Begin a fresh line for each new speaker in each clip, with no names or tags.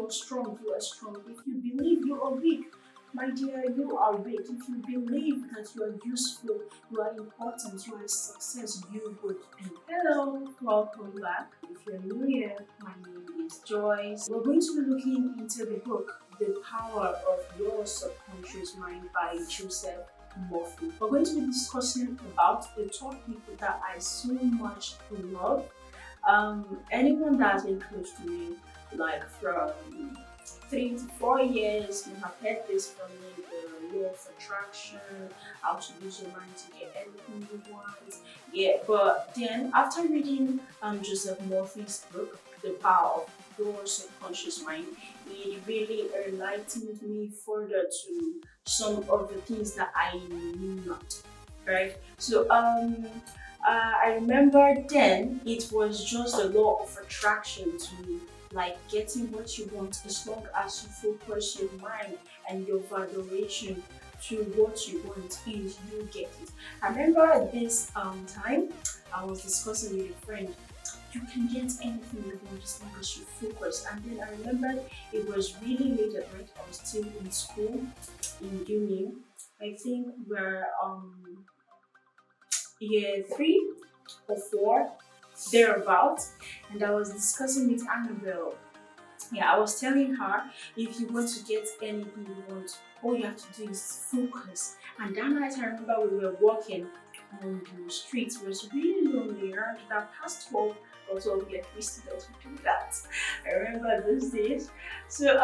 you're strong, you are strong. If you believe you are weak, my dear, you are weak. If you believe that you are useful, you are important, you are a success, you would be. Hello, welcome back. If you're new here, my name is Joyce. We're going to be looking into the book, The Power of Your Subconscious Mind by Joseph Murphy. We're going to be discussing about a topic that I so much love. Anyone that's been close to me, like from 3 to 4 years, you have heard this from me, the law of attraction, how to use your mind to get anything you want. Yeah, but then after reading Joseph Murphy's book, The Power of Your Subconscious Mind, it really enlightened me further to some of the things that I knew not. Right? So I remember then it was just the law of attraction to like getting what you want as long as you focus your mind and your vibration to what you want is you get it. I remember at this time I was discussing with a friend, you can get anything you want as long as you focus. And then I remember it was really late at night, I was still in school in uni. I think we're year 3 or 4 thereabouts, and I was discussing with Annabelle. Yeah, I was telling her if you want to get anything you want, all you have to do is focus. And that night I remember we were walking on the streets. It was really lonely around that past 12 or 12 years we still don't do that. I remember those days. So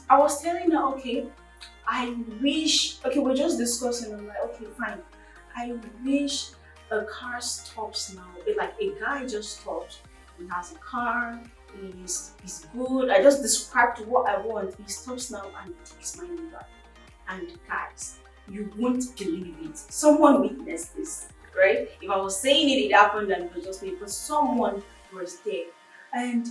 I was telling her, okay, I wish, okay, we're just discussing. I'm like, okay, fine. I wish a car stops now. Like a guy just stops. He has a car. He's good. I just described what I want. He stops now and takes my number. And guys, you won't believe it. Someone witnessed this, right? If I was saying it happened and it was just me, but someone was there. And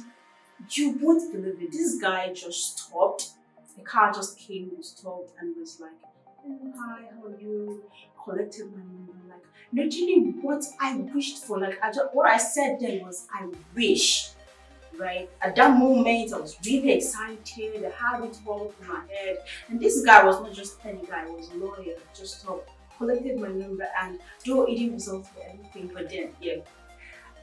you won't believe it. This guy just stopped. The car just came and stopped and was like, "Oh, hi, how are you?" Collected my number. Like, literally what I wished for. Like, what I said then was, I wish. Right? At that moment, I was really excited. I had it all in my head. And this guy was not just any guy, he was a lawyer. Just collected my number, and though it didn't result in anything, but then, yeah.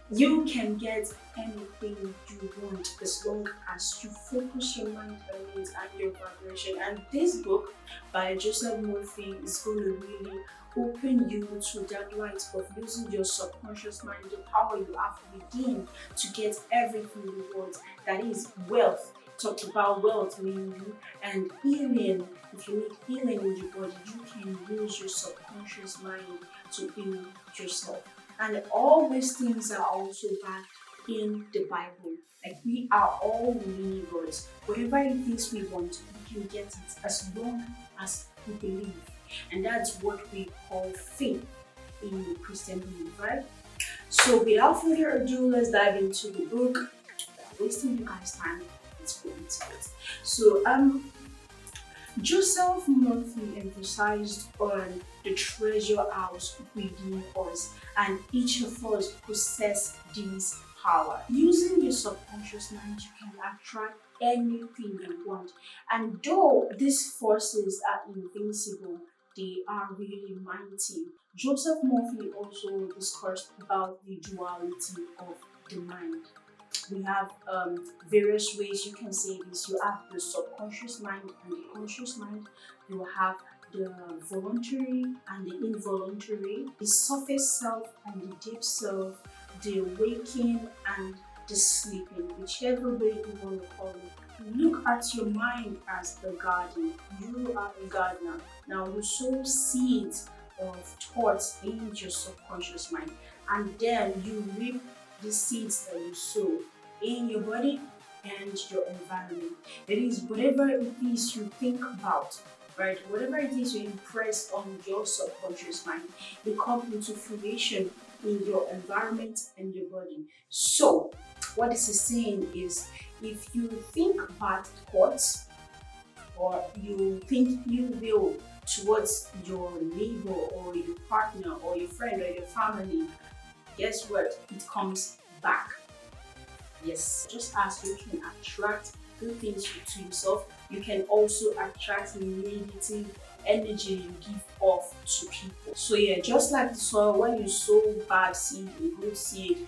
You can get anything you want as long as you focus your mind on it and your vibration. And this book by Joseph Murphy is going to really open you to that light of using your subconscious mind, the power you have within to get everything you want. That is wealth. Talked about wealth mainly, and healing. If you need healing in your body, you can use your subconscious mind to heal yourself. And all these things are also backed in the Bible. Like, we are all mini gods. Whatever it is we want, we can get it as long as we believe. And that's what we call faith in the Christian belief, right? So without further ado, let's dive into the book. Without wasting you guys' time, let's go into it. So Joseph Murphy emphasized on the treasure house within us, and each of us possess this power. Using your subconscious mind, you can attract anything you want. And though these forces are invincible, they are really mighty. Joseph Murphy also discussed about the duality of the mind. We have various ways you can say this. You have the subconscious mind and the conscious mind. You have the voluntary and the involuntary, the surface self and the deep self, the waking and the sleeping, whichever way you want to call it. Look at your mind as a garden. You are a gardener. Now you sow seeds of thoughts in your subconscious mind, and then you reap the seeds that you sow in your body and your environment. It is whatever it is you think about, right? Whatever it is you impress on your subconscious mind, it comes into fruition in your environment and your body. So, what this is saying is, if you think bad thoughts or you think ill will towards your neighbor or your partner or your friend or your family, guess what? It comes back. Yes, just as you can attract good things to yourself, you can also attract negative energy you give off to people. So yeah, just like the soil, when you sow bad seed and good seed,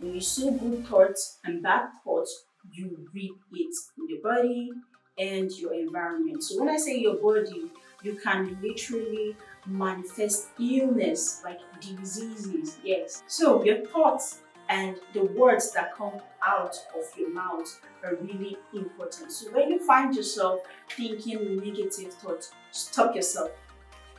when you sow good thoughts and bad thoughts, you reap it in your body and your environment. So when I say your body, you can literally manifest illness like diseases. Yes. So your thoughts and the words that come out of your mouth are really important. So when you find yourself thinking negative thoughts, stop yourself,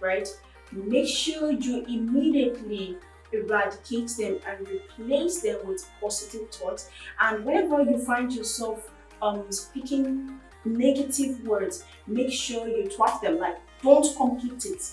right? Make sure you immediately eradicate them and replace them with positive thoughts. And whenever you find yourself speaking negative words, make sure you twat them. Like, don't complete it.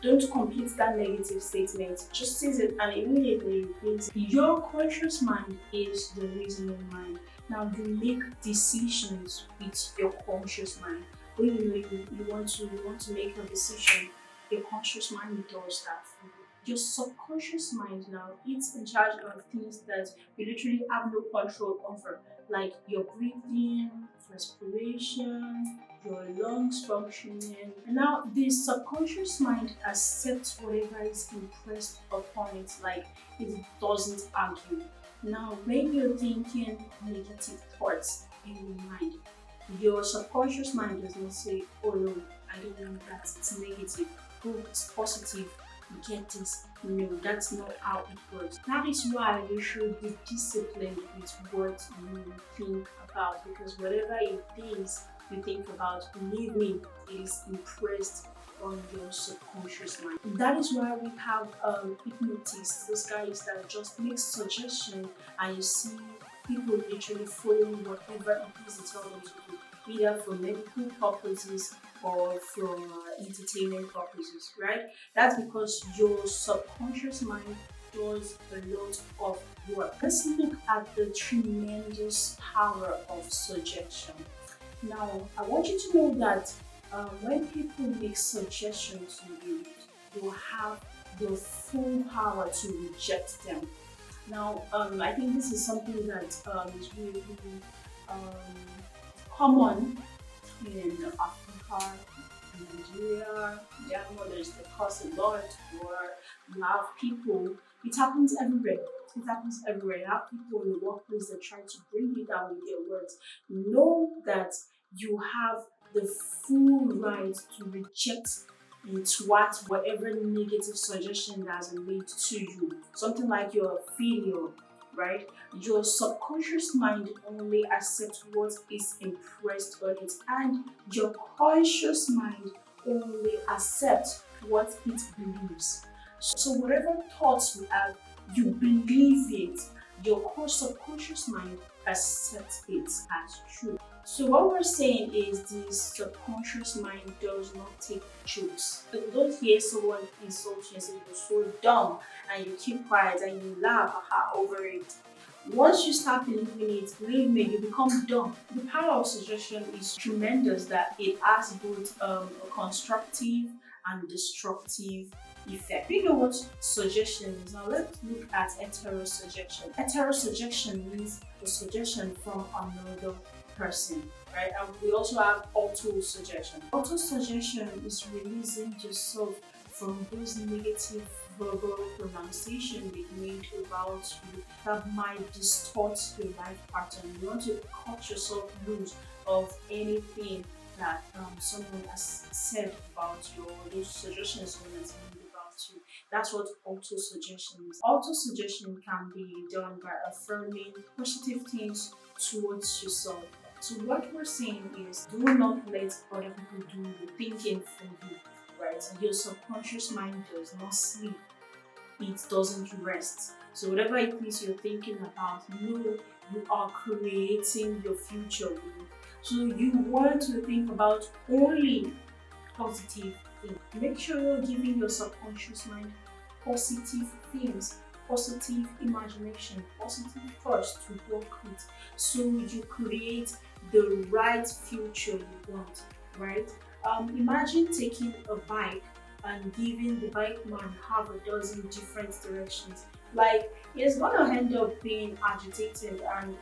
Don't complete that negative statement. Just say it and immediately replace it. Your conscious mind is the reasoning mind. Now you make decisions with your conscious mind. When you want to make a decision, your conscious mind does that for you. Your subconscious mind now, it's in charge of things that you literally have no control over, like your breathing, respiration, your lungs functioning. And now the subconscious mind accepts whatever is impressed upon it, like it doesn't argue. Now, when you're thinking negative thoughts in your mind, your subconscious mind does not say, oh no, I don't want that, it's negative. Oh, it's positive, get this. No, that's not how it works. That is why you should be disciplined with what you think about, because whatever it is you think about, believe me, it is impressed on your subconscious mind. That is why we have hypnotists, those guys that just make suggestions and you see people literally following whatever it is they tell them to do, either for medical purposes or for entertainment purposes, right? That's because your subconscious mind does a lot of work. Let's look at the tremendous power of suggestion. Now, I want you to know that when people make suggestions to you, you have the full power to reject them. Now, I think this is something that is really um, common in Africa, Nigeria, Ghana. There's the cost a lot where you have people. It happens everywhere. It happens everywhere. You have people in the workplace that try to bring you down with their words. Know that you have the full right to reject whatever negative suggestion that has been made to you. Something like you're a failure, right? Your subconscious mind only accepts what is impressed on it, and your conscious mind only accepts what it believes. So whatever thoughts you have, you believe it. Your subconscious mind accepts it as true. So what we're saying is the subconscious mind does not take jokes. You don't hear someone insult you and say you're so dumb and you keep quiet and you laugh over it. Once you start believing it, believe me, you become dumb. The power of suggestion is tremendous, that it has both a constructive and destructive effect. We know what suggestion is. Now let's look at heterosuggestion. Heterosuggestion means a suggestion from another person, right? And we also have auto-suggestion. Auto-suggestion is releasing yourself from those negative verbal pronunciation they made about you that might distort your life pattern. You want to cut yourself loose of anything that someone has said about you, or those suggestions someone has made about you. That's what auto-suggestion is. Auto-suggestion can be done by affirming positive things towards yourself. So what we're saying is, do not let other people do the thinking for you, right? Your subconscious mind does not sleep. It doesn't rest. So whatever it is you're thinking about, you are creating your future with it. So you want to think about only positive things. Make sure you're giving your subconscious mind positive things, positive imagination, positive thoughts to work with, so you create the right future you want, right? Imagine taking a bike and giving the bike man half a dozen different directions. Like, he's gonna end up being agitated and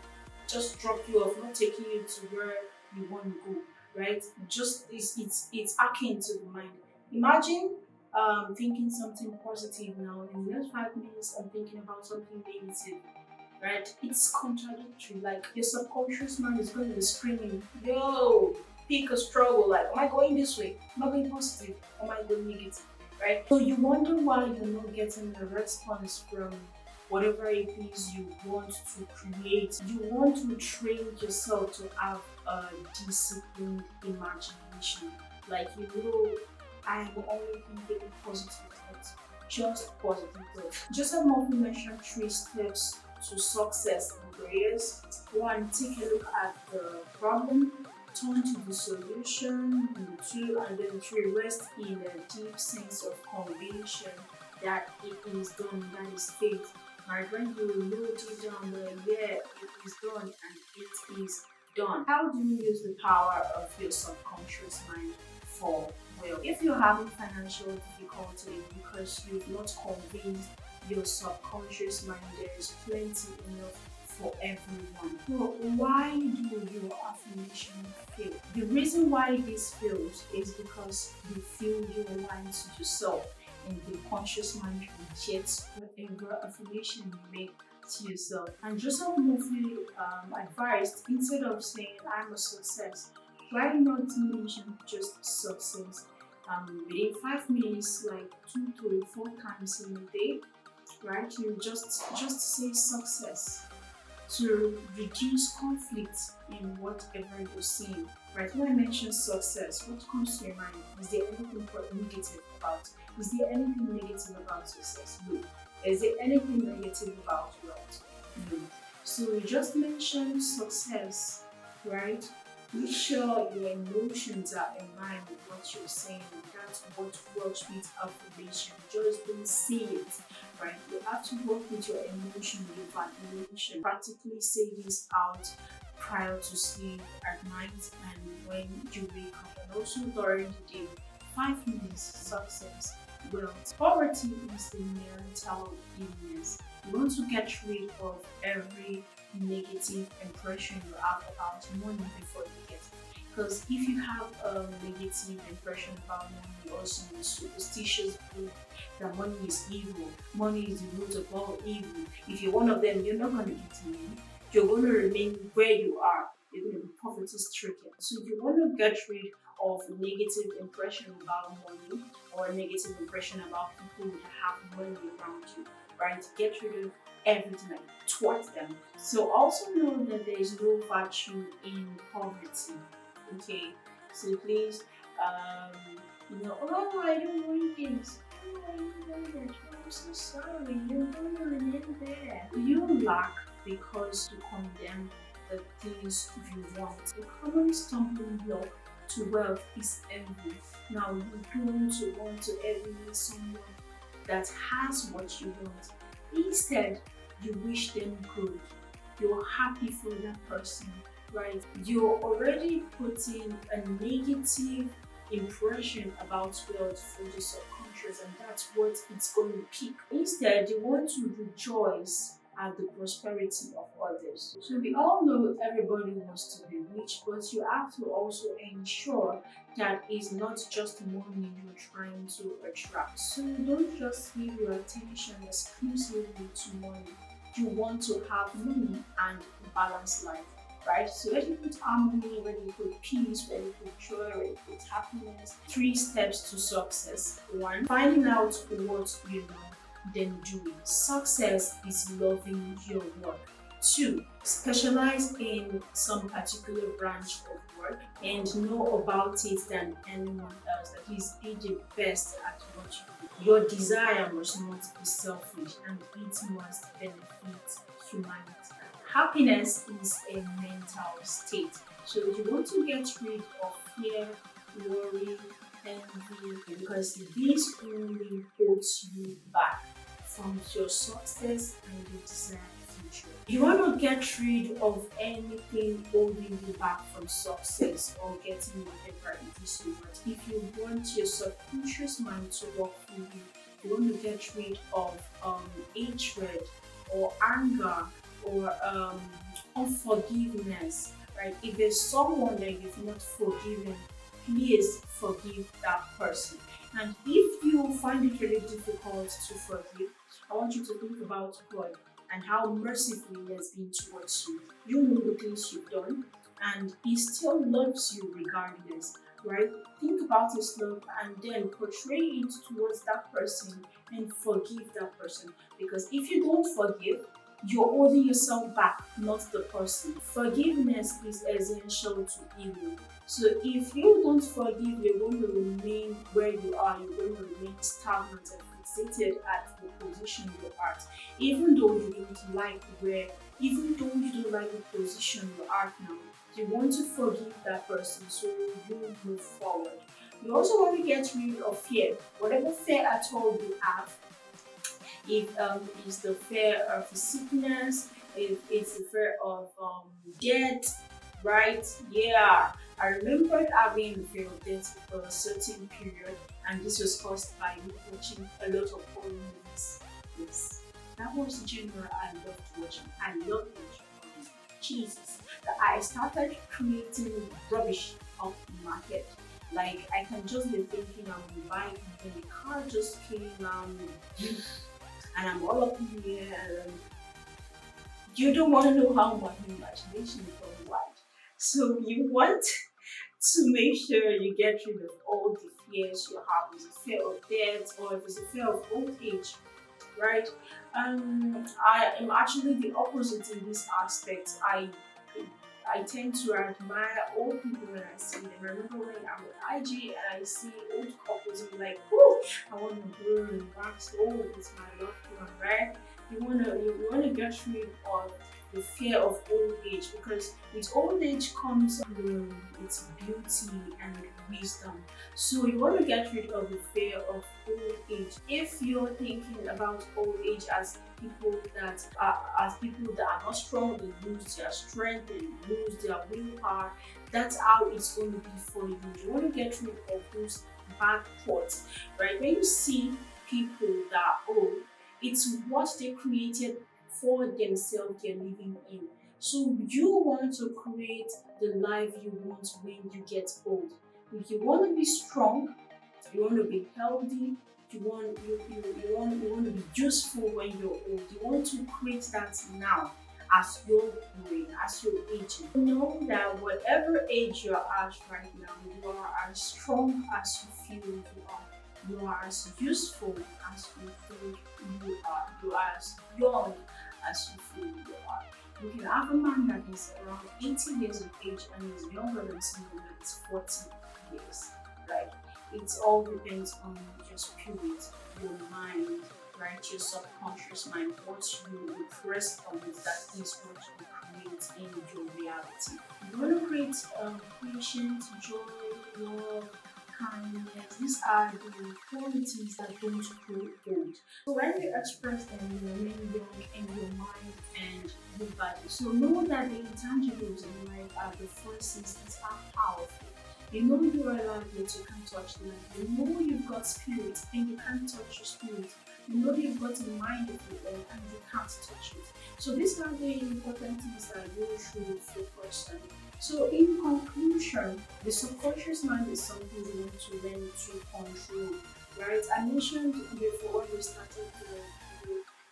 just drop you off, not taking you to where you want to go, right? Just it's akin to the mind. Imagine thinking something positive now, in the next 5 minutes I'm thinking about something negative, right? It's contradictory. Like your subconscious mind is going to be screaming, yo, pick a struggle. Like, am I going this way? Am I going positive? Am I going negative? Right? So you wonder why you're not getting a response from whatever it is you want to create. You want to train yourself to have a disciplined imagination. Like, I am only thinking positive thoughts, just positive thoughts. Joseph Murphy mentioned 3 steps to success in careers. One, take a look at the problem, turn to the solution. Number two, and then three, rest in a deep sense of conviction that it is done, that is faith. Right, when you know deep down that yeah, it is done and it is done. How do you use the power of your subconscious mind for well? If you're having financial difficulty because you've not convinced your subconscious mind, there is plenty enough for everyone. So why do your affirmation fail? The reason why this fails is because you feel you're lying to yourself, and the conscious mind rejects whatever affirmation you make to yourself. And Joseph Murphy advised, instead of saying I'm a success, try not to mention just success. Within 5 minutes, like 2 to 4 times in a day, right? You just say success to reduce conflict in whatever you're seeing. Right? When I mention success, what comes to your mind? Is there anything negative about it? Is there anything negative about success? No. Is there anything negative about wealth? No. So you just mention success, right? Make sure your emotions are in line with what you're saying. That's what works with affirmation. Just don't see it, right? You have to work with your emotion, your evaluation. Practically say this out prior to sleep, at night, and when you wake up, and also during the day. 5 minutes, success. Wealth. Poverty is the mental illness. You want to get rid of every negative impression you have about money before you get it. Because if you have a negative impression about money, also a superstitious belief that money is evil, money is the root of all evil, if you're one of them, you're not going to get money. You're going to remain where you are. You're going to be poverty stricken. So if you want to get rid of negative impression about money or negative impression about people that have money around you, right? Get rid of everything like towards them. So also know that there is no virtue in poverty. Okay, so please, oh, I don't want this. Oh, I don't want that. Oh, I'm so sorry. You're gonna remain there. You lack because you condemn the things you want. The common stumbling block to wealth is envy. Now you don't want to envy someone that has what you want. Instead, you wish them good. You're happy for that person, right? You're already putting a negative impression about wealth for the subconscious, and that's what it's going to pick. Instead, you want to rejoice at the prosperity of others. So we all know everybody wants to be rich, but you have to also ensure that it's not just money you're trying to attract. So don't just give your attention exclusively to money. You want to have money and balanced life, right? So when you put harmony, when you put peace, when you put joy, when you put happiness. 3 steps to success. 1, finding out what you know, then do it. Success is loving your work. 2, specialize in some particular branch of work and know about it than anyone else. That is, be the best at what you do. Your desire must not be selfish, and it must benefit humanity. Happiness is a mental state. So if you want to get rid of fear, worry, envy, because this only holds you back from your success and your desired future. You want to get rid of anything holding you back from success or getting whatever it is you want. If you want your subconscious mind to work for you, you want to get rid of hatred or anger or unforgiveness, right? If there's someone that you've not forgiven, please forgive that person. And if you find it really difficult to forgive, I want you to think about God and how merciful He has been towards you. You know the things you've done, and He still loves you regardless, right? Think about His love and then portray it towards that person and forgive that person. Because if you don't forgive, you're holding yourself back, not the person. Forgiveness is essential to healing. So if you don't forgive, you're going to remain where you are. You're going to remain stagnant and fixated at the position you are at. Even though you don't like even though you don't like the position you are now, you want to forgive that person so you move forward. You also want to get rid of fear. Whatever fear at all you have, if it's the fear of sickness, if it's the fear of death, right? Yeah, I remembered having the fear of death for a certain period, and this was caused by me watching a lot of horror movies. Yes, that was the genre I loved watching. I loved watching. Jesus, that I started creating rubbish off the market. Like I can just be thinking I'm on the bike and the car just came and I'm all up in the air and you don't want to know how my imagination is going wild. So you want to make sure you get rid of all the fears you have. Is it fear of death or if it's a fear of old age, right? I am actually the opposite in this aspect. I tend to admire old people when I see them. I remember when I'm on IG and I see old couples, I'm like, oh, I want to grow and wax old with my loved one, right? You wanna get rid of the fear of old age because with old age comes its beauty and wisdom. So you want to get rid of the fear of old age. If you're thinking about old age as people that are not strong, they lose their strength, they lose their willpower. That's how it's going to be for you. You want to get rid of those bad thoughts, right? When you see people that are old, it's what they created for themselves they're living in. So you want to create the life you want when you get old. If you want to be strong, you want to be healthy, you want to be useful when you're old. You want to create that now as you're growing, as you're aging. Know that whatever age you're at right now, you are as strong as you feel you are. You are as useful as you feel you are. You are as young as you feel you are. You can have a man that is around 80 years of age and is younger than someone that is 40 years, right? It all depends on your spirit, your mind, right? Your subconscious mind, what you impress on it, that is what you create in your reality. You want to create patience, joy, love, kindness. These are the qualities that don't grow old. So when you express them, you remain young in your mind and your body. So know that the intangibles in life are the forces that are powerful. You know you are alive yet you can't touch them. You know you've got spirit and you can't touch your spirit. You know you've got a mind of your own and you can't touch it. So these are the important things that you should focus on. So in conclusion, the subconscious mind is something you want to learn to control, right? I mentioned before when we started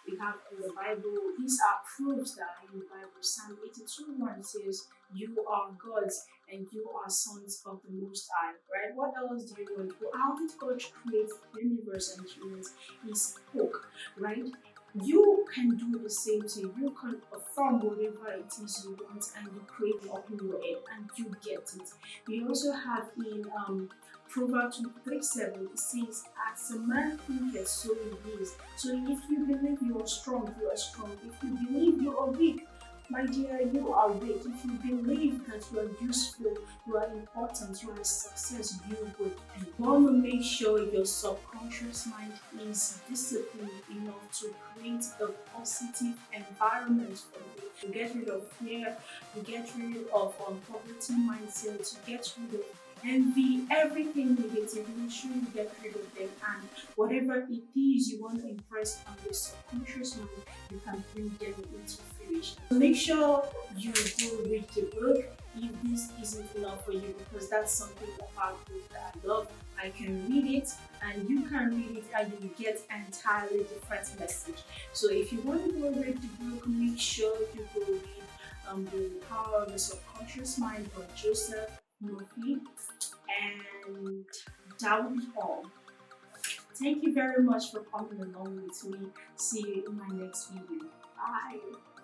we have in the Bible, these are proofs that are in the Bible. Psalm 82:1 says, you are gods and you are sons of the Most High, right? What else do you want? Well, how did God create the universe and humans? He spoke, right? You can do the same thing. You can affirm whatever it is you want and you create it up in your head and you get it. We also have in Proverbs 3:7, it says, as a man thinketh, so he is. So if you believe you are strong, you are strong. If you believe you are weak, my dear, you are weak. If you believe that you are useful, you are important, you are a success, you will be. You want to make sure your subconscious mind is disciplined enough to create a positive environment for you. To get rid of fear, to get rid of poverty mindset, to get rid of envy, everything negative. Make sure you get rid of them, and whatever it is you want to impress on your subconscious mind, you can bring them into fruition. Make sure you go read the book if this isn't enough for you, because that's something about book that I love. I can read it and you can read it and you will get entirely different message. So if you want to go read the book, make sure you go read The Power of the Subconscious Mind by Joseph Murphy. And that will be all. Thank you very much for coming along with me. See you in my next video. Bye.